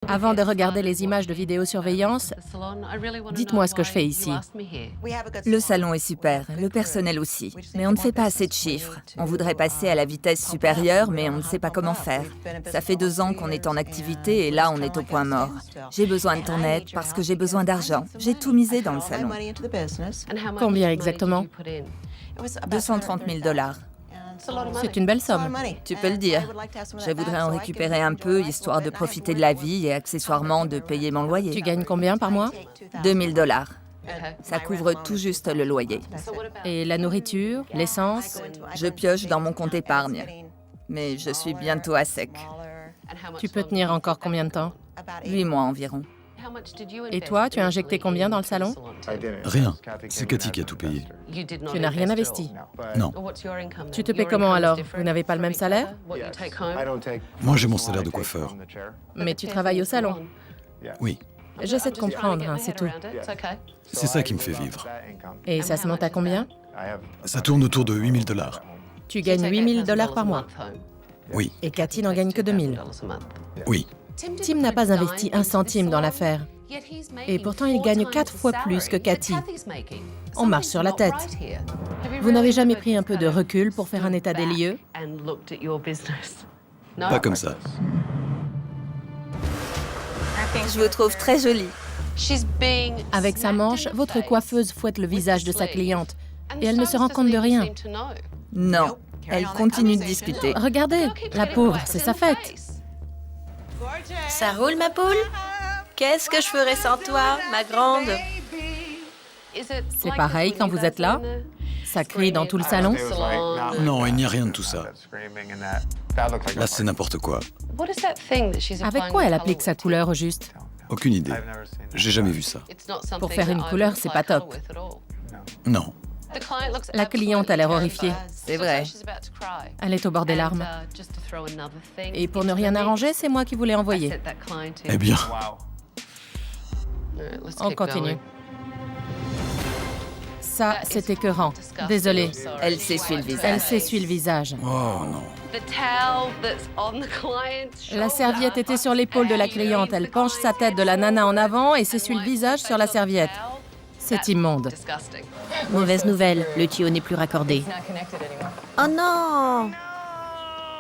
Avant de regarder les images de vidéosurveillance, dites-moi ce que je fais ici. Le salon est super, le personnel aussi. Mais on ne fait pas assez de chiffres. On voudrait passer à la vitesse supérieure, mais on ne sait pas comment faire. Ça fait 2 ans qu'on est en activité et là, on est au point mort. J'ai besoin de ton aide parce que j'ai besoin d'argent. J'ai tout misé dans le salon. Combien exactement? 230 000 $. C'est une belle somme. Tu peux le dire. Je voudrais en récupérer un peu, histoire de profiter de la vie et accessoirement de payer mon loyer. Tu gagnes combien par mois? 2 000 $. Ça couvre tout juste le loyer. Et la nourriture, l'essence? Je pioche dans mon compte épargne. Mais je suis bientôt à sec. Tu peux tenir encore combien de temps? 8 mois environ. Et toi, tu as injecté combien dans le salon? Rien. C'est Cathy qui a tout payé. Tu n'as rien investi. Non. Tu te paies comment alors? Vous n'avez pas le même salaire? Moi, j'ai mon salaire de coiffeur. Mais tu travailles au salon. Oui. J'essaie de comprendre, hein, c'est tout. C'est ça qui me fait vivre. Et ça se monte à combien? Ça tourne autour de 8 000 $. Tu gagnes 8 000 $ par mois. Oui. Et Cathy n'en gagne que 2 000. Oui. Tim n'a pas investi un centime dans l'affaire. Et pourtant, il gagne 4 fois plus que Cathy. On marche sur la tête. Vous n'avez jamais pris un peu de recul pour faire un état des lieux? Pas comme ça. Je vous trouve très jolie. Avec sa manche, votre coiffeuse fouette le visage de sa cliente. Et elle ne se rend compte de rien. Non, elle continue de discuter. Regardez, la pauvre, c'est sa fête. Ça roule, ma poule? Qu'est-ce que je ferais sans toi, ma grande? C'est pareil quand vous êtes là? Ça crie dans tout le salon? Non, il n'y a rien de tout ça. Là, c'est n'importe quoi. Avec quoi elle applique sa couleur au juste? Aucune idée. J'ai jamais vu ça. Pour faire une couleur, c'est pas top. Non. La cliente a l'air horrifiée. C'est vrai. Elle est au bord des larmes. Et pour ne rien arranger, c'est moi qui vous l'ai envoyé. Eh bien, On continue. Ça, c'est écœurant. Désolée. Elle s'essuie le visage. Elle s'essuie le visage. oh non. La serviette était sur l'épaule de la cliente. Elle penche sa tête de la nana en avant et s'essuie le visage sur la serviette. C'est immonde. Mauvaise nouvelle, le tuyau n'est plus raccordé. Oh non!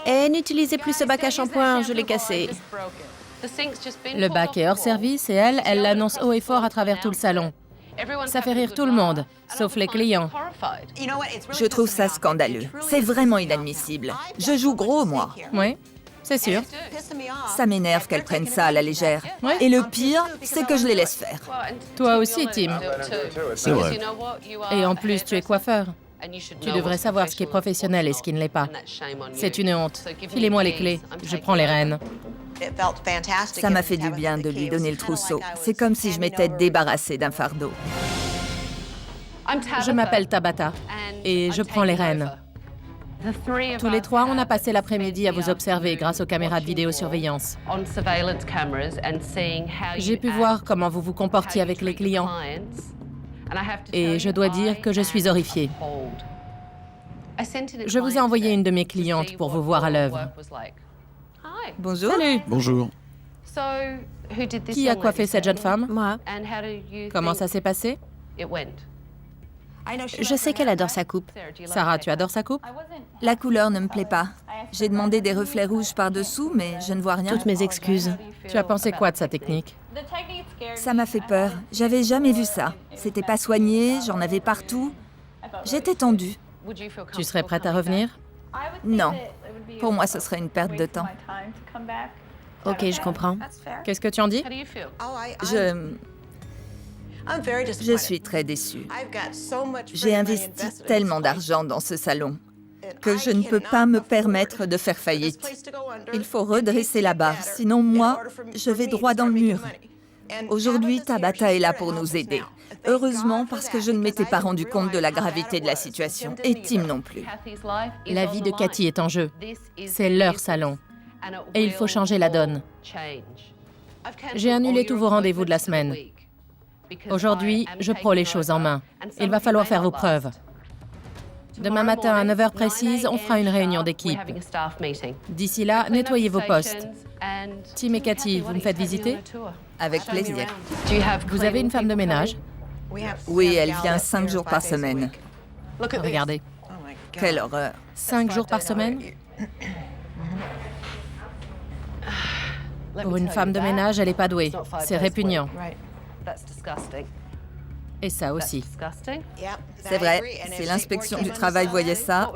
Et n'utilisez plus ce bac à shampoing, je l'ai cassé. Le bac est hors service et elle l'annonce haut et fort à travers tout le salon. Ça fait rire tout le monde, sauf les clients. Je trouve ça scandaleux. C'est vraiment inadmissible. Je joue gros, moi. Oui, c'est sûr. Ça m'énerve qu'elles prennent ça à la légère. Ouais. Et le pire, c'est que je les laisse faire. Toi aussi, Tim. C'est vrai. Et en plus, tu es coiffeur. Tu devrais savoir ce qui est professionnel et ce qui ne l'est pas. C'est une honte. Filez-moi les clés. Je prends les rênes. Ça m'a fait du bien de lui donner le trousseau. C'est comme si je m'étais débarrassée d'un fardeau. Je m'appelle Tabata et je prends les rênes. Tous les trois, on a passé l'après-midi à vous observer grâce aux caméras de vidéosurveillance. J'ai pu voir comment vous vous comportiez avec les clients. Et je dois dire que je suis horrifiée. Je vous ai envoyé une de mes clientes pour vous voir à l'œuvre. Bonjour. Salut! Bonjour. Qui a coiffé cette jeune femme? Moi, Comment ça s'est passé? je sais qu'elle adore sa coupe. Sarah, tu adores sa coupe? La couleur ne me plaît pas. J'ai demandé des reflets rouges par-dessous, mais je ne vois rien. Toutes mes excuses. Tu as pensé quoi de sa technique? Ça m'a fait peur. J'avais jamais vu ça. C'était pas soigné, j'en avais partout. J'étais tendue. Tu serais prête à revenir? Non. Pour moi, ce serait une perte de temps. Ok, je comprends. Qu'est-ce que tu en dis? Je suis très déçue. J'ai investi tellement d'argent dans ce salon que je ne peux pas me permettre de faire faillite. Il faut redresser la barre, sinon moi, je vais droit dans le mur. Aujourd'hui, Tabata est là pour nous aider. Heureusement, parce que je ne m'étais pas rendu compte de la gravité de la situation, et Tim non plus. La vie de Cathy est en jeu. C'est leur salon. Et il faut changer la donne. J'ai annulé tous vos rendez-vous de la semaine. Aujourd'hui, je prends les choses en main. Il va falloir faire vos preuves. Demain matin à 9h précise, on fera une réunion d'équipe. D'ici là, nettoyez vos postes. Tim et Cathy, vous me faites visiter? Avec plaisir. Vous avez une femme de ménage? Oui, elle vient 5 jours par semaine. Regardez. Quelle horreur. 5 jours par semaine? Pour une femme de ménage, elle n'est pas douée. C'est répugnant. Et ça aussi. C'est vrai, si l'inspection du travail voyait ça,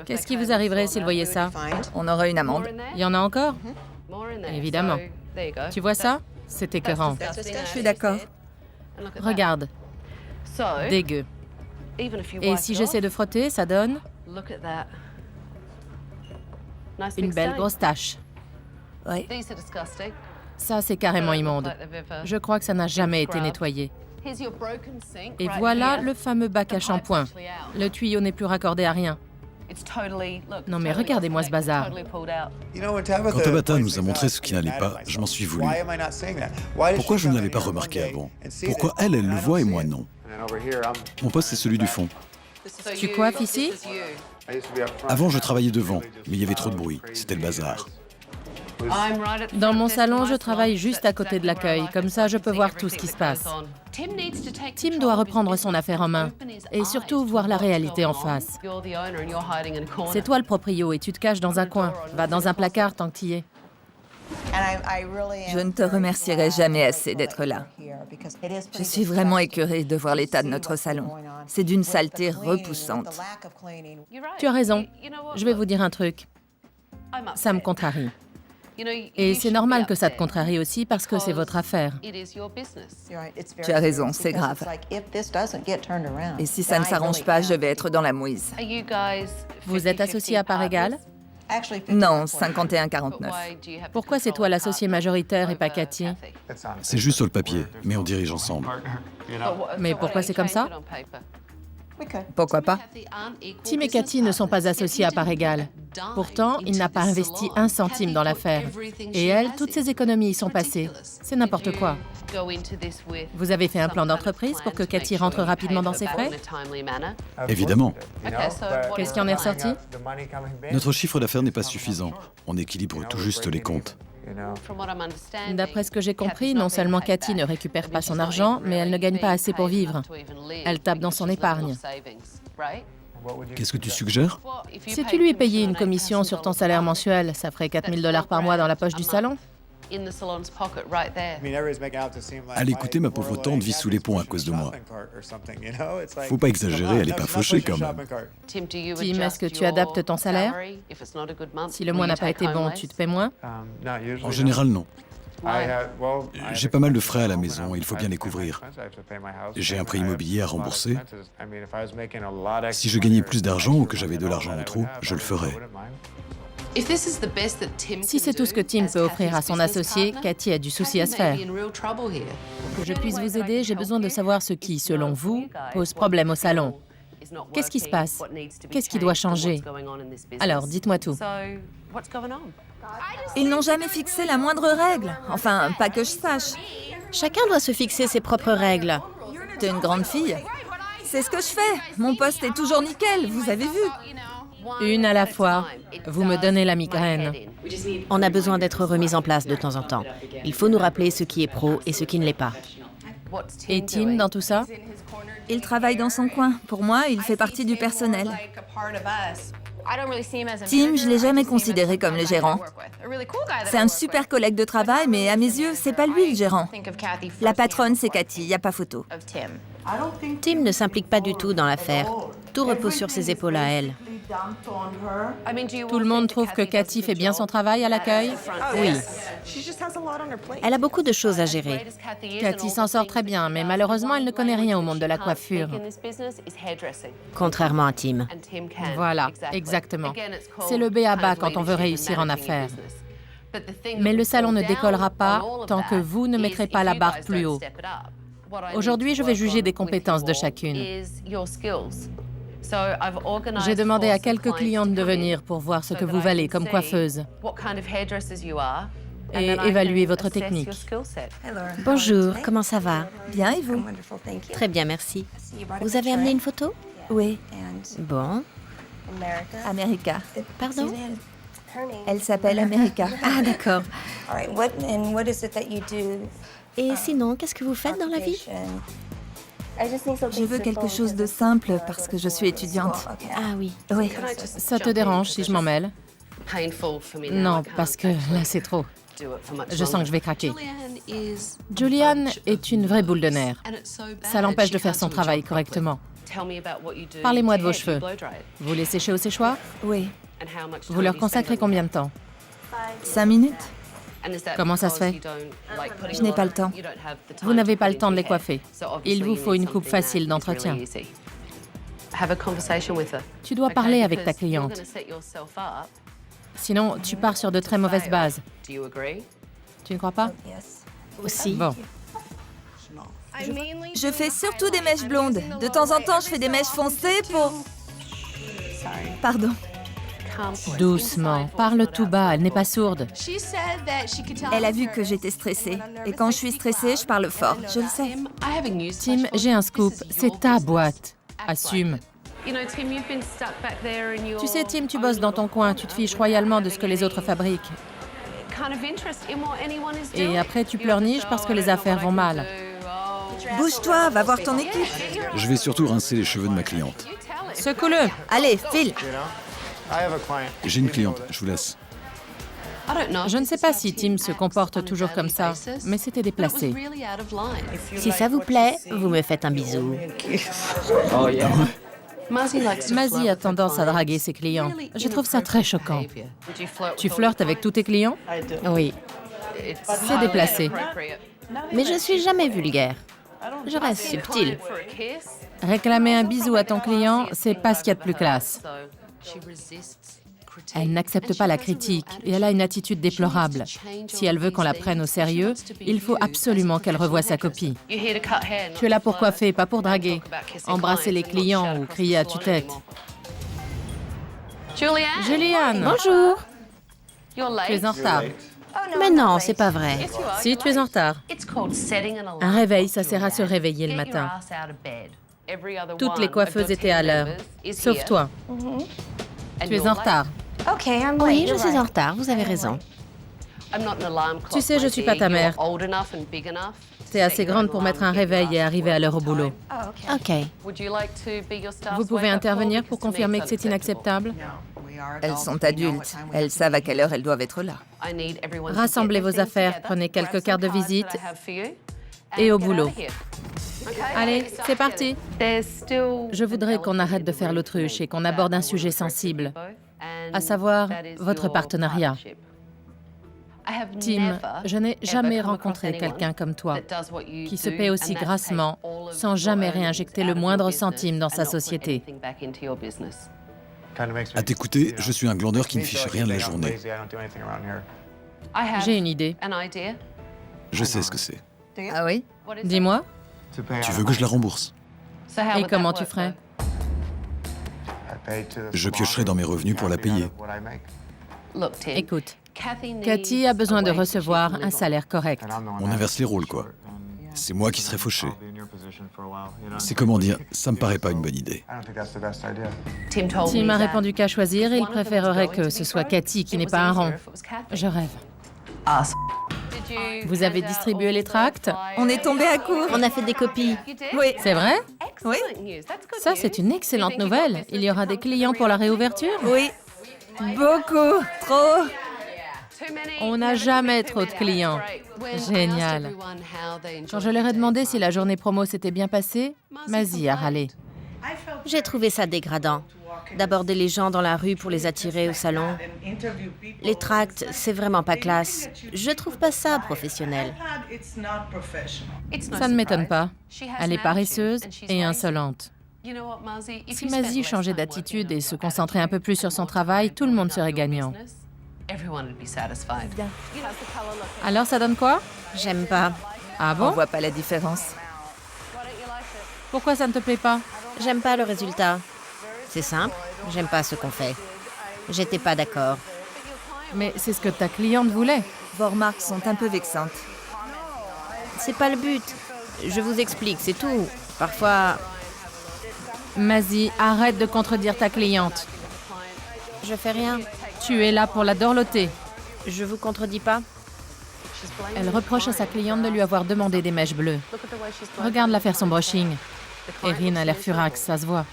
Qu'est-ce qui vous arriverait s'ils voyaient ça? on aurait une amende. Il y en a encore? Évidemment. Tu vois ça? C'est écœurant. Je suis d'accord. Regarde. Dégueu. Et si j'essaie de frotter, ça donne une belle grosse tache. Oui. Ça, c'est carrément immonde. Je crois que ça n'a jamais été nettoyé. Et voilà le fameux bac à shampoing. Le tuyau n'est plus raccordé à rien. Non mais regardez-moi ce bazar. Quand Tabitha nous a montré ce qui n'allait pas, je m'en suis voulu. Pourquoi je ne l'avais pas remarqué avant? Pourquoi elle le voit et moi non? Mon poste, c'est celui du fond. Tu coiffes ici? Avant, je travaillais devant, mais il y avait trop de bruit. C'était le bazar. Dans mon salon, je travaille juste à côté de l'accueil. Comme ça, je peux voir tout ce qui se passe. Tim doit reprendre son affaire en main et surtout voir la réalité en face. C'est toi le proprio et tu te caches dans un coin. Va dans un placard tant que t'y es. Je ne te remercierai jamais assez d'être là. Je suis vraiment écœurée de voir l'état de notre salon. C'est d'une saleté repoussante. Tu as raison. Je vais vous dire un truc. Ça me contrarie. Et c'est normal que ça te contrarie aussi parce que c'est votre affaire. Tu as raison, c'est grave. Et si ça ne s'arrange pas, je vais être dans la mouise. Vous êtes associés à part égale? Non, 51-49. Pourquoi c'est toi l'associé majoritaire et pas Cathy? C'est juste sur le papier, mais on dirige ensemble. Mais pourquoi c'est comme ça? Pourquoi pas? Tim et Cathy ne sont pas associés à part égale. Pourtant, il n'a pas investi un centime dans l'affaire. Et elle, toutes ses économies y sont passées. C'est n'importe quoi. Vous avez fait un plan d'entreprise pour que Cathy rentre rapidement dans ses frais? Évidemment. Qu'est-ce qui en est ressorti? Notre chiffre d'affaires n'est pas suffisant. On équilibre tout juste les comptes. D'après ce que j'ai compris, non seulement Cathy ne récupère pas son argent, mais elle ne gagne pas assez pour vivre. Elle tape dans son épargne. Qu'est-ce que tu suggères? Si tu lui payais une commission sur ton salaire mensuel, ça ferait 4 000 $ par mois dans la poche du salon. À l'écouter, ma pauvre tante vit sous les ponts à cause de moi. Faut pas exagérer, elle est pas fauchée quand même. Tim, est-ce que tu adaptes ton salaire? Si le mois n'a pas été bon, tu te paies moins? En général, non. J'ai pas mal de frais à la maison, il faut bien les couvrir. J'ai un prêt immobilier à rembourser. Si je gagnais plus d'argent ou que j'avais de l'argent en trop, je le ferais. Si c'est tout ce que Tim peut offrir à son associé, Cathy a du souci à se faire. Pour que je puisse vous aider, j'ai besoin de savoir ce qui, selon vous, pose problème au salon. Qu'est-ce qui se passe? Qu'est-ce qui doit changer? Alors, dites-moi tout. Ils n'ont jamais fixé la moindre règle. Enfin, pas que je sache. Chacun doit se fixer ses propres règles. T'es une grande fille. C'est ce que je fais. Mon poste est toujours nickel, vous avez vu. Une à la fois. Vous me donnez la migraine. On a besoin d'être remis en place de temps en temps. Il faut nous rappeler ce qui est pro et ce qui ne l'est pas. Et Tim, dans tout ça? Il travaille dans son coin. Pour moi, il fait partie du personnel. Tim, je l'ai jamais considéré comme le gérant. C'est un super collègue de travail, mais à mes yeux, c'est pas lui le gérant. La patronne, c'est Cathy, y a pas photo. Tim ne s'implique pas du tout dans l'affaire. Tout repose sur ses épaules à elle. Tout le monde trouve que Cathy fait bien son travail à l'accueil? Oui. Elle a beaucoup de choses à gérer. Cathy s'en sort très bien, mais malheureusement, elle ne connaît rien au monde de la coiffure. Contrairement à Tim. Voilà, exactement. C'est le b.a.-ba quand on veut réussir en affaires. Mais le salon ne décollera pas tant que vous ne mettrez pas la barre plus haut. Aujourd'hui, je vais juger des compétences de chacune. J'ai demandé à quelques clientes de venir pour voir ce que vous valez comme coiffeuse et évaluer votre technique. Bonjour, comment ça va? Bien, et vous? Très bien, merci. Vous avez amené une photo? Oui, Bon. America. Pardon? Elle s'appelle America. Ah, d'accord. Et sinon, qu'est-ce que vous faites dans la vie? Je veux quelque chose de simple parce que je suis étudiante. Ah oui. Oui. Ça te dérange si je m'en mêle? Non, parce que là, c'est trop. Je sens que je vais craquer. Julianne est une vraie boule de nerfs. Ça l'empêche de faire son travail correctement. Parlez-moi de vos cheveux. Vous les séchez au séchoir? Oui. Vous leur consacrez combien de temps? 5 minutes? Comment ça se fait? Je n'ai pas le temps. Vous n'avez pas le temps de les coiffer. Il vous faut une coupe facile d'entretien. Tu dois parler avec ta cliente. Sinon, tu pars sur de très mauvaises bases. Tu ne crois pas? Aussi. Bon. Je fais surtout des mèches blondes. De temps en temps, je fais des mèches foncées pour... Pardon. Doucement. Parle tout bas, elle n'est pas sourde. Elle a vu que j'étais stressée. Et quand je suis stressée, je parle fort. Je le sais. Tim, j'ai un scoop. C'est ta boîte. Assume. Tu sais, Tim, tu bosses dans ton coin. Tu te fiches royalement de ce que les autres fabriquent. Et après, tu pleurniches parce que les affaires vont mal. Bouge-toi, va voir ton équipe. Je vais surtout rincer les cheveux de ma cliente. Secoue-le. Allez, file. J'ai une cliente, je vous laisse. Je ne sais pas si Tim se comporte toujours comme ça, mais c'était déplacé. Si ça vous plaît, vous me faites un bisou. Mazzy a tendance à draguer ses clients. Je trouve ça très choquant. Tu flirtes avec tous tes clients? Oui. C'est déplacé. Mais je suis jamais vulgaire. Je reste subtile. Réclamer un bisou à ton client, c'est pas ce qu'il y a de plus classe. Elle n'accepte pas la critique et elle a une attitude déplorable. Si elle veut qu'on la prenne au sérieux, il faut absolument qu'elle revoie sa copie. Tu es là pour coiffer, pas pour draguer. Embrasser les clients ou crier à tue-tête. Julianne, Bonjour. tu es en retard. Mais non, c'est pas vrai. Si, tu es en retard. Un réveil, ça sert à se réveiller le matin. Toutes les coiffeuses étaient à l'heure, sauf toi. Tu es en retard. Oui, je suis en retard, vous avez raison. Tu sais, je suis pas ta mère. Tu es assez grande pour mettre un réveil et arriver à l'heure au boulot. Ok. Vous pouvez intervenir pour confirmer que c'est inacceptable? Elles sont adultes. Elles savent à quelle heure elles doivent être là. Rassemblez vos affaires, prenez quelques cartes de visite et au boulot. Allez, c'est parti. Je voudrais qu'on arrête de faire l'autruche et qu'on aborde un sujet sensible, à savoir votre partenariat. Tim, je n'ai jamais rencontré quelqu'un comme toi, qui se paie aussi grassement, sans jamais réinjecter le moindre centime dans sa société. À t'écouter, je suis un glandeur qui ne fiche rien de la journée. J'ai une idée. Je sais ce que c'est. Ah oui? Dis-moi, Tu veux que je la rembourse? et comment tu ferais? Je piocherai dans mes revenus pour la payer. Écoute, Cathy a besoin de recevoir un salaire correct. On inverse les rôles, quoi. C'est moi qui serai fauché. C'est comment dire, ça me paraît pas une bonne idée. Tim a répondu qu'à choisir, il préférerait que ce soit Cathy qui n'ait pas un rond. Je rêve. Vous avez distribué les tracts? On est tombé à court. On a fait des copies. Oui. C'est vrai? Oui. Ça, c'est une excellente nouvelle. Il y aura des clients pour la réouverture? Oui. Beaucoup. Trop. On n'a jamais trop de clients. Génial. Quand je leur ai demandé si la journée promo s'était bien passée, Mazzy a râlé. J'ai trouvé ça dégradant. D'aborder les gens dans la rue pour les attirer au salon. Les tracts, c'est vraiment pas classe. Je trouve pas ça professionnel. Ça ne m'étonne pas. Elle est paresseuse et insolente. Si Mazzy changeait d'attitude et se concentrait un peu plus sur son travail, tout le monde serait gagnant. Alors, ça donne quoi? J'aime pas. Ah On bon? voit pas la différence. Pourquoi ça ne te plaît pas? J'aime pas le résultat. C'est simple, j'aime pas ce qu'on fait. J'étais pas d'accord. Mais c'est ce que ta cliente voulait. Vos remarques sont un peu vexantes. C'est pas le but. Je vous explique, c'est tout. Parfois, Mazzy, arrête de contredire ta cliente. Je fais rien. Tu es là pour la dorloter. Je vous contredis pas. Elle reproche à sa cliente de lui avoir demandé des mèches bleues. Regarde-la faire son brushing. Erin a l'air furax, ça se voit.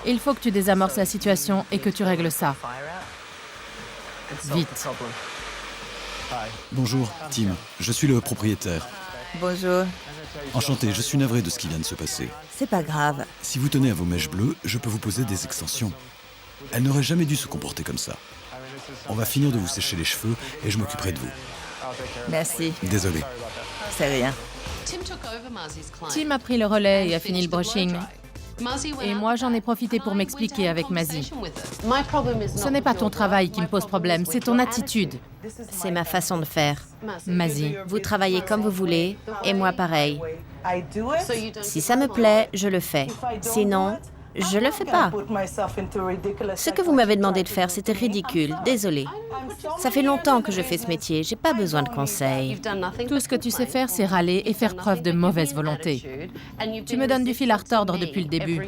Il faut que tu désamorces la situation et que tu règles ça. Vite. Bonjour, Tim. Je suis le propriétaire. Bonjour. Enchanté, je suis navré de ce qui vient de se passer. C'est pas grave. Si vous tenez à vos mèches bleues, je peux vous poser des extensions. Elle n'aurait jamais dû se comporter comme ça. On va finir de vous sécher les cheveux et je m'occuperai de vous. Merci. Désolé. C'est rien. Tim a pris le relais et a fini le brushing. Et moi, j'en ai profité pour m'expliquer avec Mazzy. Ce n'est pas ton travail qui me pose problème, c'est ton attitude. C'est ma façon de faire. Mazzy, Vous travaillez comme vous voulez, et moi pareil. Si ça me plaît, je le fais. Sinon, je le fais pas. Ce que vous m'avez demandé de faire, c'était ridicule. Désolée. Ça fait longtemps que je fais ce métier. J'ai pas besoin de conseils. tout ce que tu sais faire, c'est râler et faire preuve de mauvaise volonté. Tu me donnes du fil à retordre depuis le début.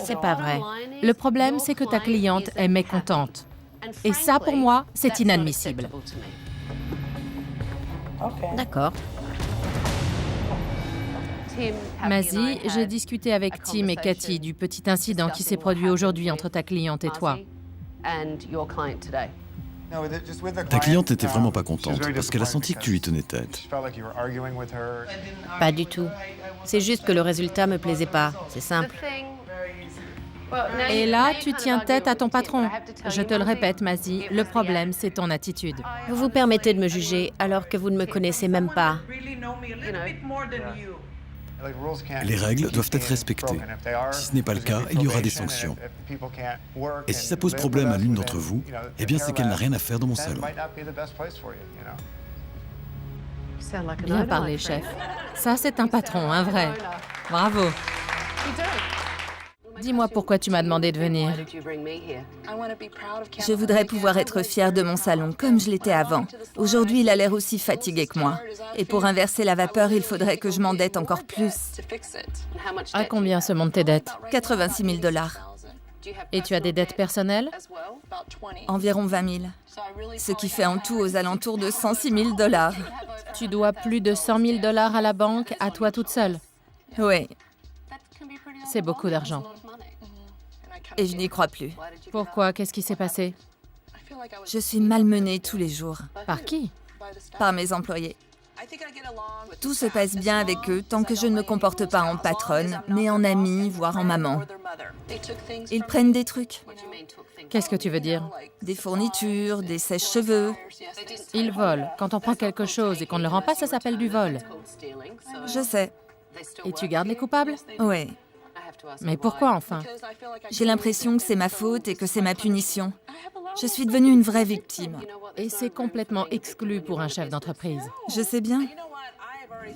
C'est pas vrai. Le problème, c'est que ta cliente est mécontente. Et ça, pour moi, c'est inadmissible. D'accord. Mazzy, j'ai discuté avec Tim et Cathy du petit incident qui s'est produit aujourd'hui entre ta cliente et toi. Ta cliente n'était vraiment pas contente parce qu'elle a senti que tu lui tenais tête. Pas du tout. C'est juste que le résultat me plaisait pas. C'est simple. Et là, tu tiens tête à ton patron. Je te le répète, Mazzy, le problème, c'est ton attitude. Vous vous permettez de me juger alors que vous ne me connaissez même pas. Les règles doivent être respectées. Si ce n'est pas le cas, il y aura des sanctions. Et si ça pose problème à l'une d'entre vous, eh bien c'est qu'elle n'a rien à faire dans mon salon. Bien parlé, chef. Ça, c'est un patron, un vrai. Bravo. Dis-moi pourquoi tu m'as demandé de venir. Je voudrais pouvoir être fière de mon salon, comme je l'étais avant. Aujourd'hui, il a l'air aussi fatigué que moi. Et pour inverser la vapeur, il faudrait que je m'endette encore plus. À combien se montent tes dettes? 86 000 $. Et tu as des dettes personnelles? Environ 20 000. Ce qui fait en tout aux alentours de 106 000 $. Tu dois plus de 100 000 $ à la banque, à toi toute seule. Oui, C'est beaucoup d'argent. et je n'y crois plus. Pourquoi? Qu'est-ce qui s'est passé? Je suis malmenée tous les jours Par qui? par mes employés. Tout se passe bien avec eux tant que je ne me comporte pas en patronne, mais en amie, voire en maman. Ils prennent des trucs, Qu'est-ce que tu veux dire? des fournitures, des sèches-cheveux. Ils volent. Quand on prend quelque chose et qu'on ne le rend pas, ça s'appelle du vol. Je sais, Et tu gardes les coupables? oui. Mais pourquoi enfin? J'ai l'impression que c'est ma faute et que c'est ma punition. Je suis devenue une vraie victime. Et c'est complètement exclu pour un chef d'entreprise. Je sais bien.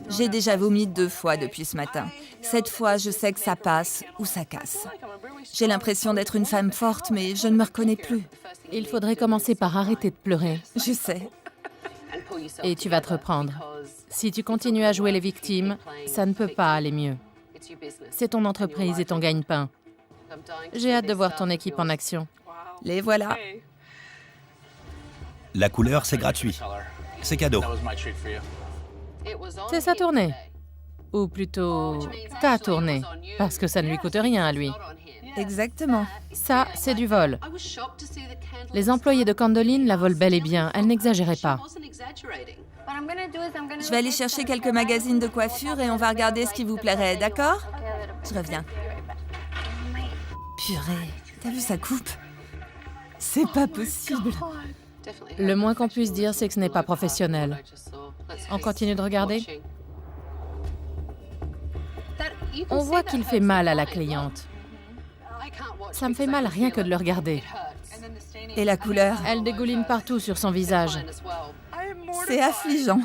J'ai déjà vomi 2 fois depuis ce matin. Cette fois, je sais que ça passe ou ça casse. J'ai l'impression d'être une femme forte, mais je ne me reconnais plus. Il faudrait commencer par arrêter de pleurer. Je sais. Et tu vas te reprendre. Si tu continues à jouer les victimes, ça ne peut pas aller mieux. C'est ton entreprise et ton gagne-pain. J'ai hâte de voir ton équipe en action. Les voilà. La couleur, c'est gratuit. C'est cadeau. C'est sa tournée. Ou plutôt, ta tournée. Parce que ça ne lui coûte rien à lui. Exactement. Ça, c'est du vol. Les employés de Candoline la volent bel et bien. Elle n'exagérait pas. Je vais aller chercher quelques magazines de coiffure et on va regarder ce qui vous plairait, d'accord? Je reviens. Purée, t'as vu sa coupe? C'est pas possible. Le moins qu'on puisse dire, c'est que ce n'est pas professionnel. On continue de regarder? On voit qu'il fait mal à la cliente. Ça me fait mal rien que de le regarder. Et la couleur? Elle dégouline partout sur son visage. C'est affligeant.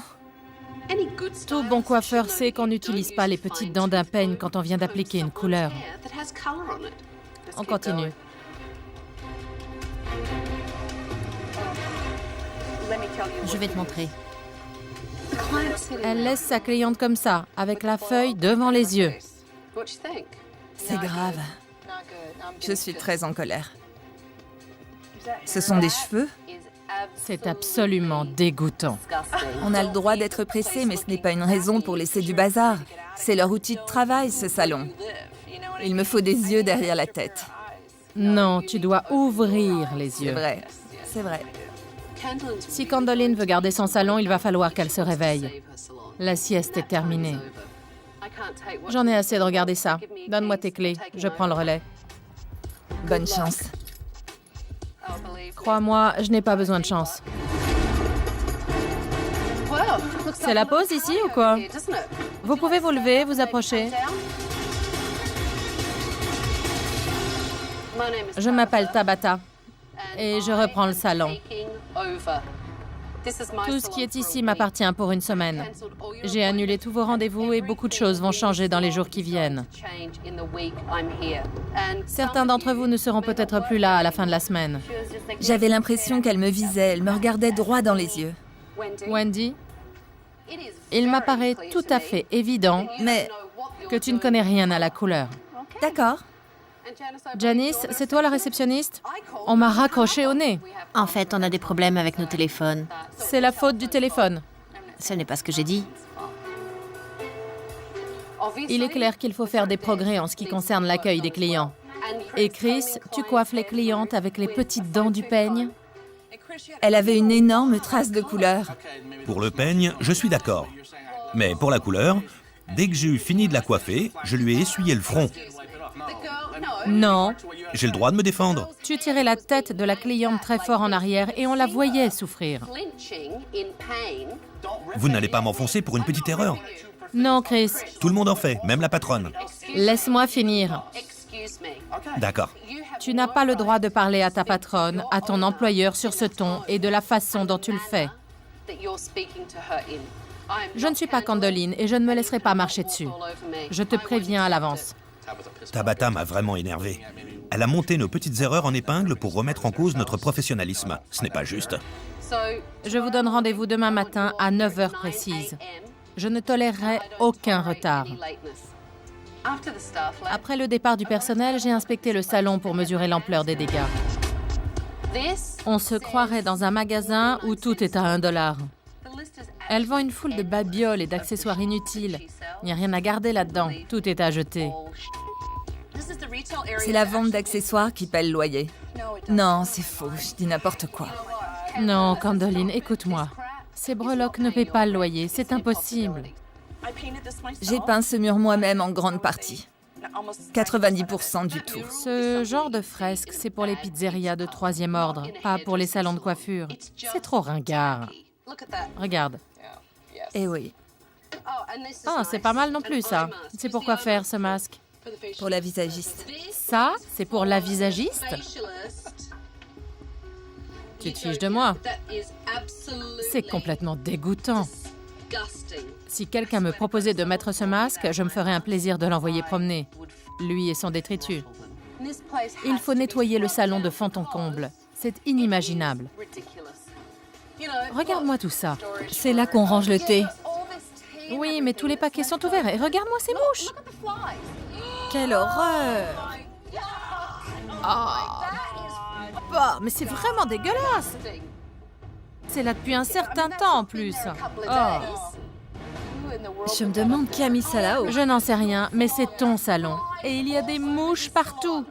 Tout bon coiffeur sait qu'on n'utilise pas les petites dents d'un peigne quand on vient d'appliquer une couleur. On continue. Je vais te montrer. Elle laisse sa cliente comme ça, avec la feuille devant les yeux. C'est grave. Je suis très en colère. Ce sont des cheveux? C'est absolument dégoûtant. On a le droit d'être pressé, mais ce n'est pas une raison pour laisser du bazar. C'est leur outil de travail, ce salon. Il me faut des yeux derrière la tête. Non, tu dois ouvrir les C'est yeux. vrai, c'est vrai. Si Candoline veut garder son salon, il va falloir qu'elle se réveille. La sieste est terminée. J'en ai assez de regarder ça. Donne-moi tes clés, je prends le relais. Bonne chance. Crois-moi, je n'ai pas besoin de chance. C'est la pause ici ou quoi? Vous pouvez vous lever, vous approcher. Je m'appelle Tabata et je reprends le salon. Tout ce qui est ici m'appartient pour une semaine. J'ai annulé tous vos rendez-vous et beaucoup de choses vont changer dans les jours qui viennent. Certains d'entre vous ne seront peut-être plus là à la fin de la semaine. J'avais l'impression qu'elle me visait, elle me regardait droit dans les yeux. Wendy, il m'apparaît tout à fait évident Mais, que tu ne connais rien à la couleur. d'accord. Janice, c'est toi la réceptionniste? On m'a raccroché au nez. En fait, on a des problèmes avec nos téléphones. C'est la faute du téléphone. Ce n'est pas ce que j'ai dit. Il est clair qu'il faut faire des progrès en ce qui concerne l'accueil des clients. Et Chris, tu coiffes les clientes avec les petites dents du peigne? Elle avait une énorme trace de couleur. Pour le peigne, je suis d'accord. Mais pour la couleur, dès que j'ai eu fini de la coiffer, je lui ai essuyé le front. Non, J'ai le droit de me défendre. tu tirais la tête de la cliente très fort en arrière et on la voyait souffrir. Vous n'allez pas m'enfoncer pour une petite erreur. Non, Chris, Tout le monde en fait, même la patronne. laisse-moi finir. D'accord. Tu n'as pas le droit de parler à ta patronne, à ton employeur sur ce ton et de la façon dont tu le fais. Je ne suis pas Candoline et je ne me laisserai pas marcher dessus. Je te préviens à l'avance. Tabata m'a vraiment énervé. Elle a monté nos petites erreurs en épingle pour remettre en cause notre professionnalisme. Ce n'est pas juste. Je vous donne rendez-vous demain matin à 9h précise. Je ne tolérerai aucun retard. Après le départ du personnel, j'ai inspecté le salon pour mesurer l'ampleur des dégâts. On se croirait dans un magasin où tout est à $1. Elle vend une foule de babioles et d'accessoires inutiles. Il n'y a rien à garder là-dedans. Tout est à jeter. C'est la vente d'accessoires qui paie le loyer. Non, c'est faux, je dis n'importe quoi. Non, Candoline, écoute-moi. Ces breloques ne paient pas le loyer, c'est impossible. J'ai peint ce mur moi-même en grande partie. 90% du tout. Ce genre de fresque, c'est pour les pizzerias de 3e ordre, pas pour les salons de coiffure. C'est trop ringard. Regarde. Eh oui, Ah, c'est pas mal non plus, ça. C'est pour quoi faire, ce masque? pour la visagiste. Ça, c'est pour la visagiste? Tu te fiches de moi? C'est complètement dégoûtant. Si quelqu'un me proposait de mettre ce masque, je me ferais un plaisir de l'envoyer promener. Lui et son détritus. Il faut nettoyer le salon de fond en comble. C'est inimaginable. Regarde-moi tout ça. C'est là qu'on range le thé. Oui, mais tous les paquets sont ouverts. Et regarde-moi ces mouches. Quelle horreur! Bah, mais c'est vraiment dégueulasse. C'est là depuis un certain temps en plus. Oh. Je me demande qui a mis ça là-haut. Je n'en sais rien, mais c'est ton salon. Et il y a des mouches partout.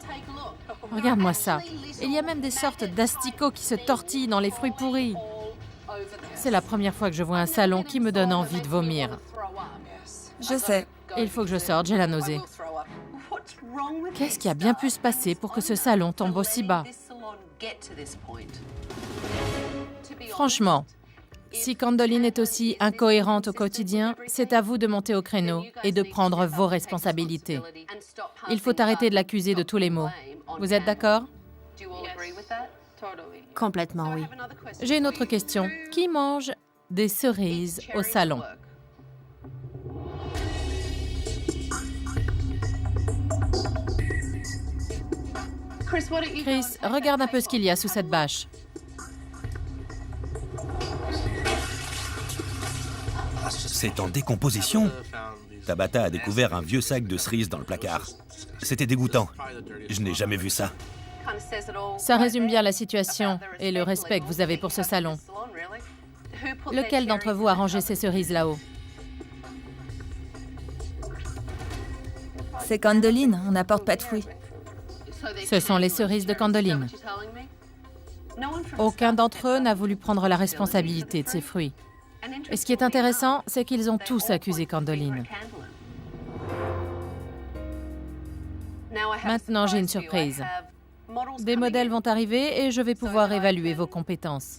Regarde-moi ça. Il y a même des sortes d'asticots qui se tortillent dans les fruits pourris. C'est la première fois que je vois un salon qui me donne envie de vomir. Je sais. Il faut que je sorte, j'ai la nausée. Qu'est-ce qui a bien pu se passer pour que ce salon tombe aussi bas? Franchement, si Candoline est aussi incohérente au quotidien, c'est à vous de monter au créneau et de prendre vos responsabilités. Il faut arrêter de l'accuser de tous les maux. Vous êtes d'accord? Complètement, oui. J'ai une autre question. Qui mange des cerises au salon? Chris, regarde un peu ce qu'il y a sous cette bâche. C'est en décomposition. Tabata a découvert un vieux sac de cerises dans le placard. C'était dégoûtant. Je n'ai jamais vu ça. Ça résume bien la situation et le respect que vous avez pour ce salon. Lequel d'entre vous a rangé ces cerises là-haut? C'est Candoline, on n'apporte pas de fruits. Ce sont les cerises de Candoline. Aucun d'entre eux n'a voulu prendre la responsabilité de ces fruits. Et ce qui est intéressant, c'est qu'ils ont tous accusé Candoline. Maintenant, j'ai une surprise. Des modèles vont arriver et je vais pouvoir évaluer vos compétences.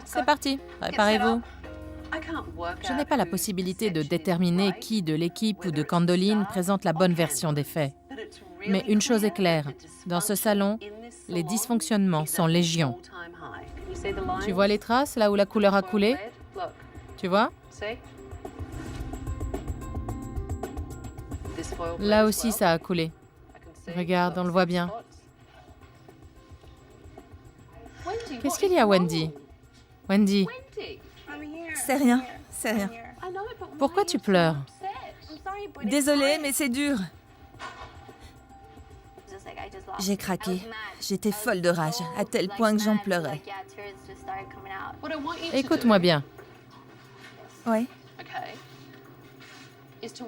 C'est parti, préparez-vous. Je n'ai pas la possibilité de déterminer qui de l'équipe ou de Candoline présente la bonne version des faits. Mais une chose est claire, dans ce salon, les dysfonctionnements sont légion. Tu vois les traces, là où la couleur a coulé? Tu vois? Là aussi, ça a coulé. Regarde, on le voit bien. Qu'est-ce qu'il y a, Wendy? Wendy, C'est rien, c'est rien. pourquoi tu pleures? Désolée, mais c'est dur. J'ai craqué. J'étais folle de rage, à tel point que j'en pleurais. Écoute-moi bien. Oui.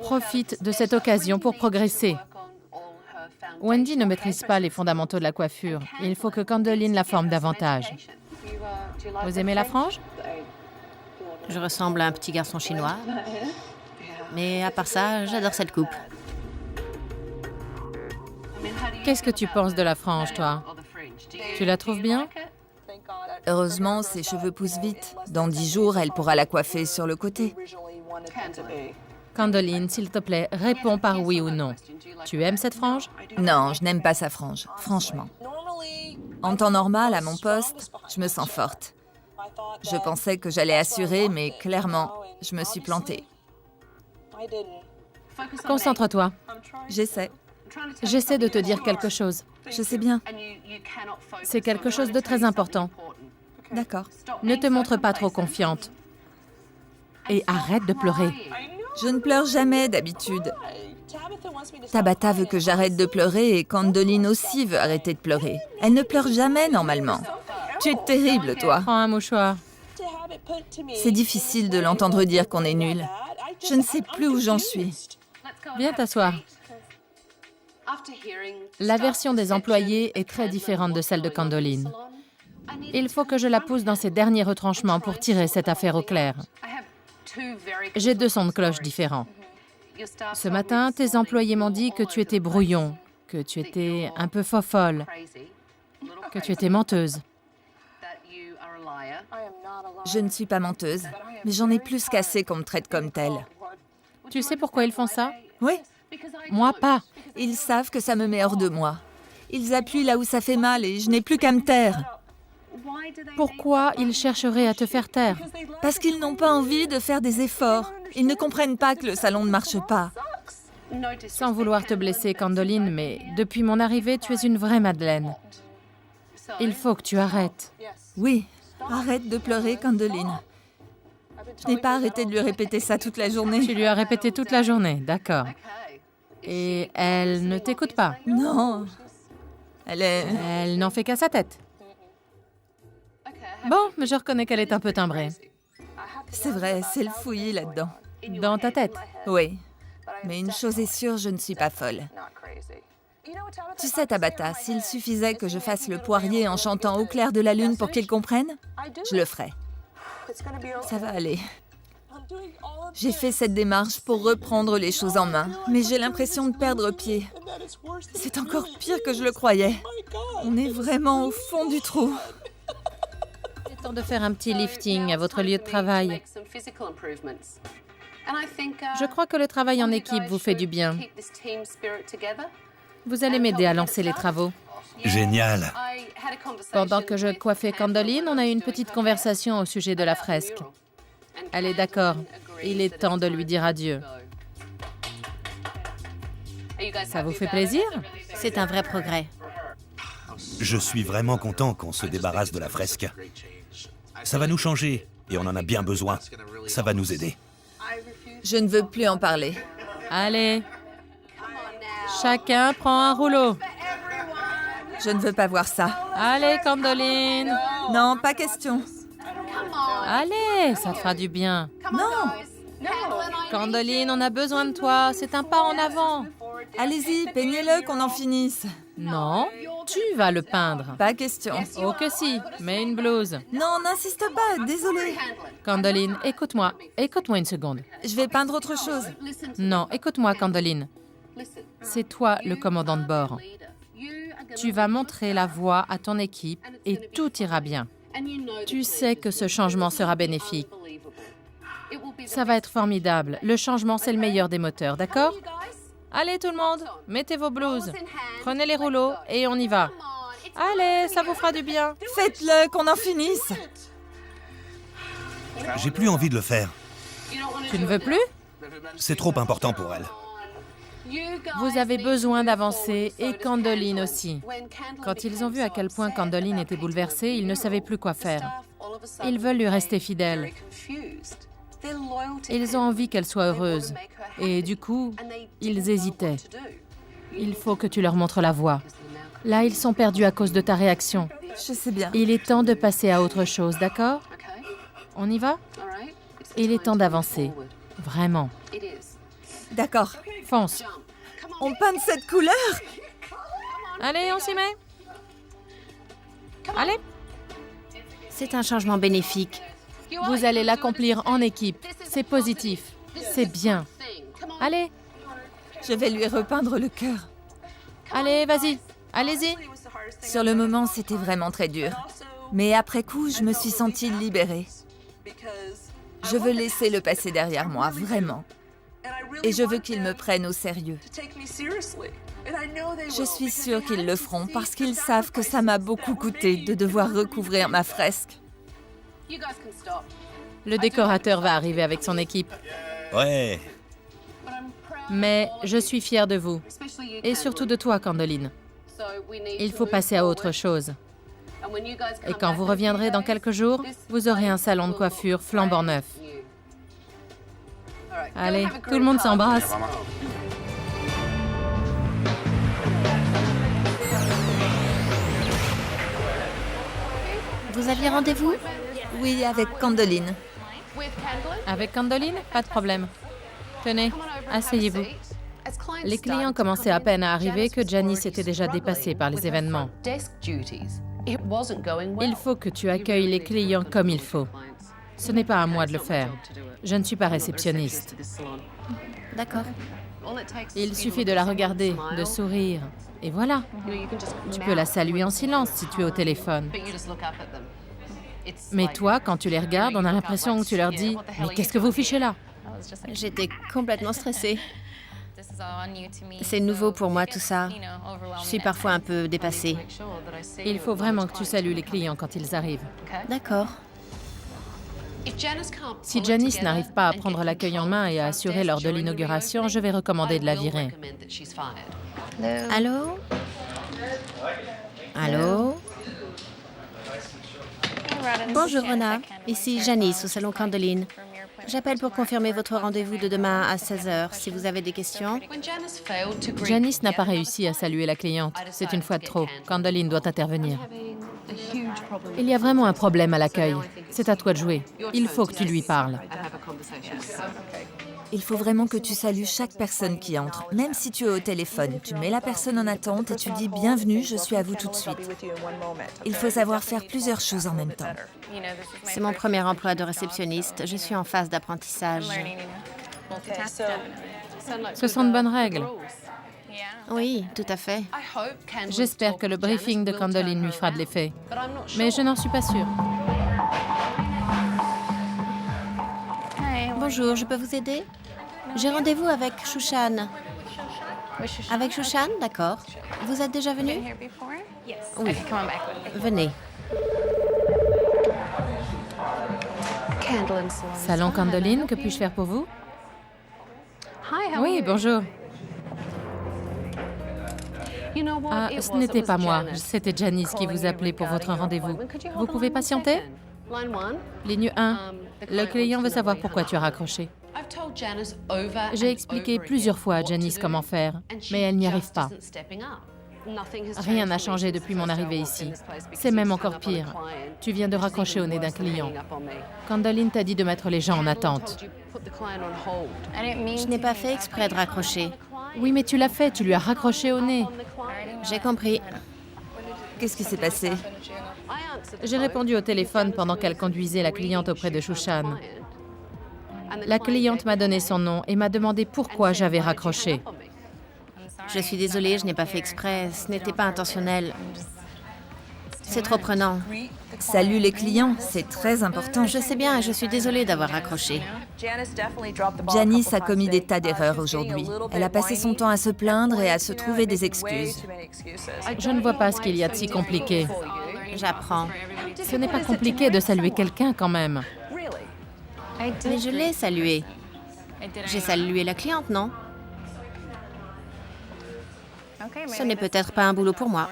Profite de cette occasion pour progresser. Wendy ne maîtrise pas les fondamentaux de la coiffure. Il faut que Candoline la forme davantage. Vous aimez la frange? Je ressemble à un petit garçon chinois. Mais à part ça, j'adore cette coupe. Qu'est-ce que tu penses de la frange, toi? Tu la trouves bien? Heureusement, ses cheveux poussent vite. Dans 10 jours, elle pourra la coiffer sur le côté. Candoline, s'il te plaît, réponds par oui ou non. Tu aimes cette frange? Non, je n'aime pas sa frange, franchement. En temps normal, à mon poste, je me sens forte. Je pensais que j'allais assurer, mais clairement, je me suis plantée. Concentre-toi. J'essaie. J'essaie de te dire quelque chose. Je sais bien. C'est quelque chose de très important. D'accord. Ne te montre pas trop confiante. Et arrête de pleurer. Je ne pleure jamais d'habitude. Tabata veut que j'arrête de pleurer et Candoline aussi veut arrêter de pleurer. Elle ne pleure jamais normalement. Tu es terrible, toi. Prends un mouchoir. C'est difficile de l'entendre dire qu'on est nul. Je ne sais plus où j'en suis. Viens t'asseoir. La version des employés est très différente de celle de Candoline. Il faut que je la pousse dans ses derniers retranchements pour tirer cette affaire au clair. J'ai 2 sons de cloche différents. Ce matin, tes employés m'ont dit que tu étais brouillon, que tu étais un peu fofolle, que tu étais menteuse. Je ne suis pas menteuse, mais j'en ai plus qu'assez qu'on me traite comme telle. Tu sais pourquoi ils font ça? Oui, Moi, pas. ils savent que ça me met hors de moi. Ils appuient là où ça fait mal et je n'ai plus qu'à me taire. Pourquoi ils chercheraient à te faire taire? Parce qu'ils n'ont pas envie de faire des efforts. Ils ne comprennent pas que le salon ne marche pas. Sans vouloir te blesser, Candoline, mais depuis mon arrivée, tu es une vraie Madeleine. Il faut que tu arrêtes. Oui, arrête de pleurer, Candoline. Je n'ai pas arrêté de lui répéter ça toute la journée. Tu lui as répété toute la journée, d'accord. Et elle ne t'écoute pas? Non. Elle n'en fait qu'à sa tête. Bon, mais je reconnais qu'elle est un peu timbrée. C'est vrai, c'est le fouillis là-dedans. Dans ta tête? Oui. Mais une chose est sûre, je ne suis pas folle. Tu sais, Tabata, s'il suffisait que je fasse le poirier en chantant au clair de la lune pour qu'il comprenne, je le ferais. Ça va aller. J'ai fait cette démarche pour reprendre les choses en main, mais j'ai l'impression de perdre pied. C'est encore pire que je le croyais. On est vraiment au fond du trou. Il est temps de faire un petit lifting à votre lieu de travail. Je crois que le travail en équipe vous fait du bien. Vous allez m'aider à lancer les travaux. Génial. Pendant que je coiffais Candoline, on a eu une petite conversation au sujet de la fresque. Elle est d'accord. Il est temps de lui dire adieu. Ça vous fait plaisir? C'est un vrai progrès. Je suis vraiment content qu'on se débarrasse de la fresque. Ça va nous changer et on en a bien besoin. Ça va nous aider. Je ne veux plus en parler. Allez. Chacun prend un rouleau. Je ne veux pas voir ça. Allez, Candoline. Non, pas question. Allez, ça te fera du bien. Non. Candoline, on a besoin de toi. C'est un pas en avant. Allez-y, peignez-le, qu'on en finisse. Non, tu vas le peindre. Pas question. Oh que si, mets une blouse. Non, n'insiste pas, désolée. Candoline, écoute-moi. Écoute-moi une seconde. Je vais peindre autre chose. Non, écoute-moi, Candoline. C'est toi le commandant de bord. Tu vas montrer la voie à ton équipe et tout ira bien. Tu sais que ce changement sera bénéfique. Ça va être formidable. Le changement, c'est le meilleur des moteurs, d'accord? Allez tout le monde, mettez vos blouses. Prenez les rouleaux et on y va. Allez, ça vous fera du bien. Faites-le, qu'on en finisse. J'ai plus envie de le faire. Tu ne veux plus? C'est trop important pour elle. Vous avez besoin d'avancer et Candoline aussi. Quand ils ont vu à quel point Candoline était bouleversée, ils ne savaient plus quoi faire. Ils veulent lui rester fidèles. Ils ont envie qu'elle soit heureuse. Et du coup, ils hésitaient. Il faut que tu leur montres la voie. Là, ils sont perdus à cause de ta réaction. Je sais bien. Il est temps de passer à autre chose, d'accord? On y va? Il est temps d'avancer. Vraiment. D'accord. Fonce. On peint de cette couleur? Allez, on s'y met. Allez. C'est un changement bénéfique. Vous allez l'accomplir en équipe. C'est positif. C'est bien. Allez. Je vais lui repeindre le cœur. Allez, vas-y. Allez-y. Sur le moment, c'était vraiment très dur. Mais après coup, je me suis sentie libérée. Je veux laisser le passé derrière moi, vraiment. Et je veux qu'ils me prennent au sérieux. Je suis sûre qu'ils le feront parce qu'ils savent que ça m'a beaucoup coûté de devoir recouvrir ma fresque. Le décorateur va arriver avec son équipe. Ouais. Mais je suis fière de vous. Et surtout de toi, Candoline. Il faut passer à autre chose. Et quand vous reviendrez dans quelques jours, vous aurez un salon de coiffure flambant neuf. Allez, tout le monde s'embrasse. Vous aviez rendez-vous? Oui, avec Candoline. Avec Candoline, pas de problème. Tenez, asseyez-vous. Les clients commençaient à peine à arriver que Janice était déjà dépassée par les événements. Il faut que tu accueilles les clients comme il faut. Ce n'est pas à moi de le faire. Je ne suis pas réceptionniste. D'accord. Il suffit de la regarder, de sourire. Et voilà. Tu peux la saluer en silence si tu es au téléphone. Mais toi, quand tu les regardes, on a l'impression que tu leur dis « Mais qu'est-ce que vous fichez là ?» J'étais complètement stressée. C'est nouveau pour moi tout ça. Je suis parfois un peu dépassée. Il faut vraiment que tu salues les clients quand ils arrivent. D'accord. Si Janice n'arrive pas à prendre l'accueil en main et à assurer lors de l'inauguration, je vais recommander de la virer. Allô? Allô? Bonjour Rona, ici Janice au salon Candoline. J'appelle pour confirmer votre rendez-vous de demain à 16h si vous avez des questions. Janice n'a pas réussi à saluer la cliente. C'est une fois de trop. Candoline doit intervenir. Il y a vraiment un problème à l'accueil. C'est à toi de jouer. Il faut que tu lui parles. Il faut vraiment que tu salues chaque personne qui entre, même si tu es au téléphone. Tu mets la personne en attente et tu dis « Bienvenue, je suis à vous tout de suite ». Il faut savoir faire plusieurs choses en même temps. C'est mon premier emploi de réceptionniste. Je suis en phase d'apprentissage. Ce sont de bonnes règles. Oui, tout à fait. J'espère que le briefing de Candoline lui fera de l'effet. Mais je n'en suis pas sûre. Bonjour, je peux vous aider? J'ai rendez-vous avec Shushan. Avec Shushan? D'accord. Vous êtes déjà venu? Oui. Venez. Salon Candoline, que puis-je faire pour vous? Oui, bonjour. Ah, ce n'était pas moi. C'était Janice qui vous appelait pour votre rendez-vous. Vous pouvez patienter? Ligne 1. Le client veut savoir pourquoi tu as raccroché. J'ai expliqué plusieurs fois à Janice comment faire, mais elle n'y arrive pas. Rien n'a changé depuis mon arrivée ici. C'est même encore pire. Tu viens de raccrocher au nez d'un client. Candaline t'a dit de mettre les gens en attente. Je n'ai pas fait exprès de raccrocher. Oui, mais tu l'as fait, tu lui as raccroché au nez. J'ai compris. Qu'est-ce qui s'est passé? J'ai répondu au téléphone pendant qu'elle conduisait la cliente auprès de Shushan. La cliente m'a donné son nom et m'a demandé pourquoi j'avais raccroché. Je suis désolée, je n'ai pas fait exprès. Ce n'était pas intentionnel. C'est trop prenant. Salut les clients, c'est très important. Je sais bien et je suis désolée d'avoir raccroché. Janice a commis des tas d'erreurs aujourd'hui. Elle a passé son temps à se plaindre et à se trouver des excuses. Je ne vois pas ce qu'il y a de si compliqué. J'apprends. Ce n'est pas compliqué de saluer quelqu'un quand même. Mais je l'ai salué. J'ai salué la cliente, non? Ce n'est peut-être pas un boulot pour moi.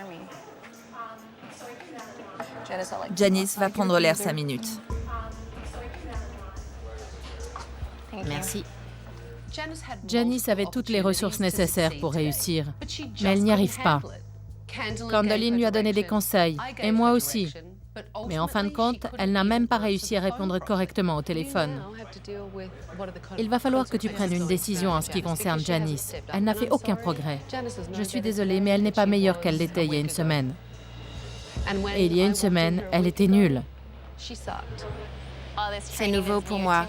Janice va prendre l'air 5 minutes. Merci. Janice avait toutes les ressources nécessaires pour réussir, mais elle n'y arrive pas. Candaline lui a donné des conseils, et moi aussi. Mais en fin de compte, elle n'a même pas réussi à répondre correctement au téléphone. Il va falloir que tu prennes une décision en ce qui concerne Janice. Elle n'a fait aucun progrès. Je suis désolée, mais elle n'est pas meilleure qu'elle l'était il y a une semaine. Et il y a une semaine, elle était nulle. C'est nouveau pour moi.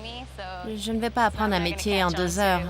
Je ne vais pas apprendre un métier en 2 heures.